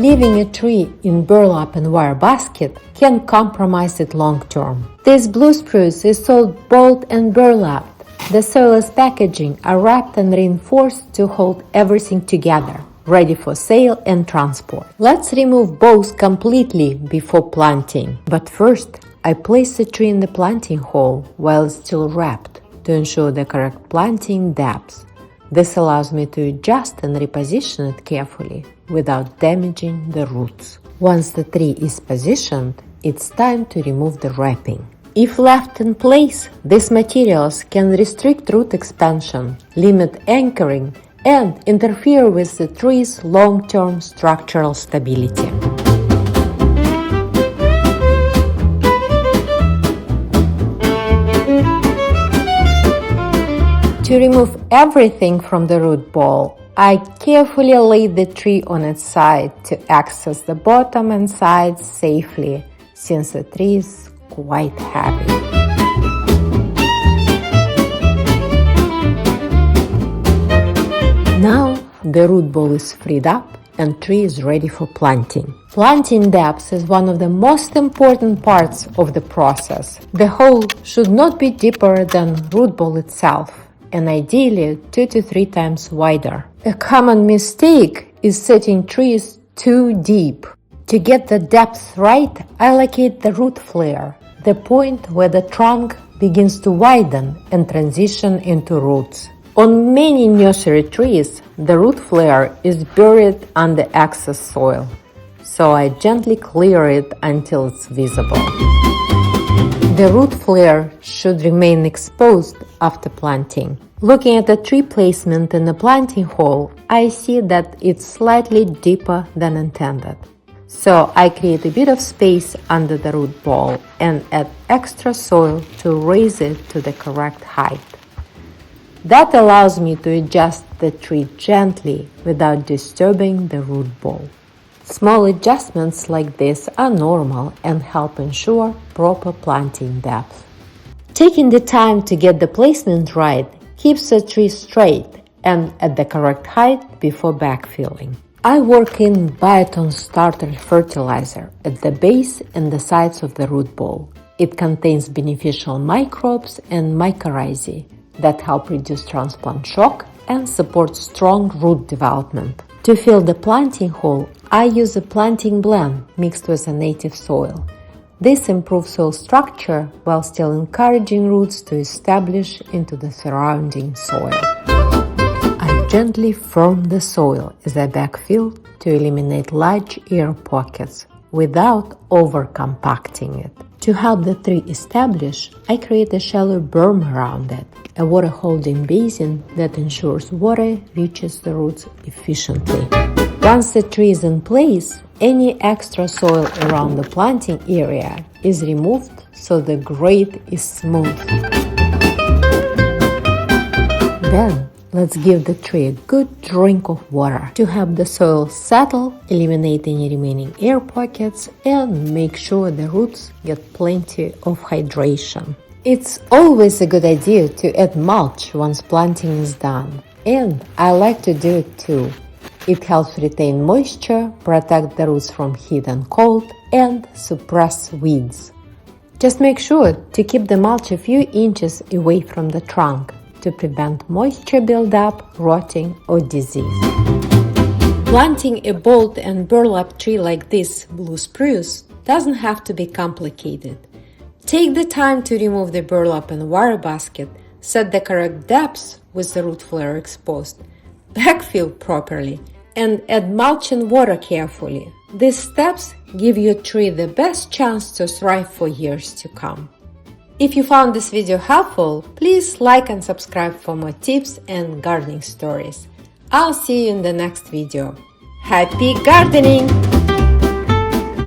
Leaving a tree in burlap and wire basket can compromise it long term. This blue spruce is sold bolt and burlapped. The soilless packaging are wrapped and reinforced to hold everything together, ready for sale and transport. Let's remove both completely before planting. But first, I place the tree in the planting hole while it's still wrapped to ensure the correct planting depth. This allows me to adjust and reposition it carefully without damaging the roots. Once the tree is positioned, it's time to remove the wrapping. If left in place, these materials can restrict root expansion, limit anchoring, and interfere with the tree's long-term structural stability. To remove everything from the root ball, I carefully lay the tree on its side to access the bottom and sides safely, since the tree is quite heavy. Now the root ball is freed up and tree is ready for planting. Planting depth is one of the most important parts of the process. The hole should not be deeper than root ball itself, and ideally 2 to 3 times wider. A common mistake is setting trees too deep. To get the depth right, I locate the root flare, the point where the trunk begins to widen and transition into roots. On many nursery trees, the root flare is buried under excess soil, so I gently clear it until it's visible. The root flare should remain exposed after planting. Looking at the tree placement in the planting hole, I see that it's slightly deeper than intended. So I create a bit of space under the root ball and add extra soil to raise it to the correct height. That allows me to adjust the tree gently without disturbing the root ball. Small adjustments like this are normal and help ensure proper planting depth. Taking the time to get the placement right keeps the tree straight and at the correct height before backfilling. I work in Biotone-starter fertilizer at the base and the sides of the root ball. It contains beneficial microbes and mycorrhizae that help reduce transplant shock and support strong root development. To fill the planting hole, I use a planting blend mixed with a native soil. This improves soil structure while still encouraging roots to establish into the surrounding soil. I gently firm the soil as I backfill to eliminate large air pockets without over-compacting it. To help the tree establish, I create a shallow berm around it, a water-holding basin that ensures water reaches the roots efficiently. Once the tree is in place, any extra soil around the planting area is removed so the grade is smooth. Then, let's give the tree a good drink of water to help the soil settle, eliminate any remaining air pockets, and make sure the roots get plenty of hydration. It's always a good idea to add mulch once planting is done, and I like to do it too. It helps retain moisture, protect the roots from heat and cold, and suppress weeds. Just make sure to keep the mulch a few inches away from the trunk to prevent moisture buildup, rotting, or disease. Planting a bolt and burlap tree like this blue spruce doesn't have to be complicated. Take the time to remove the burlap and wire basket, set the correct depth with the root flare exposed, backfill properly, and add mulch and water carefully. These steps give your tree the best chance to thrive for years to come. If you found this video helpful, please like and subscribe for more tips and gardening stories. I'll see you in the next video. Happy gardening!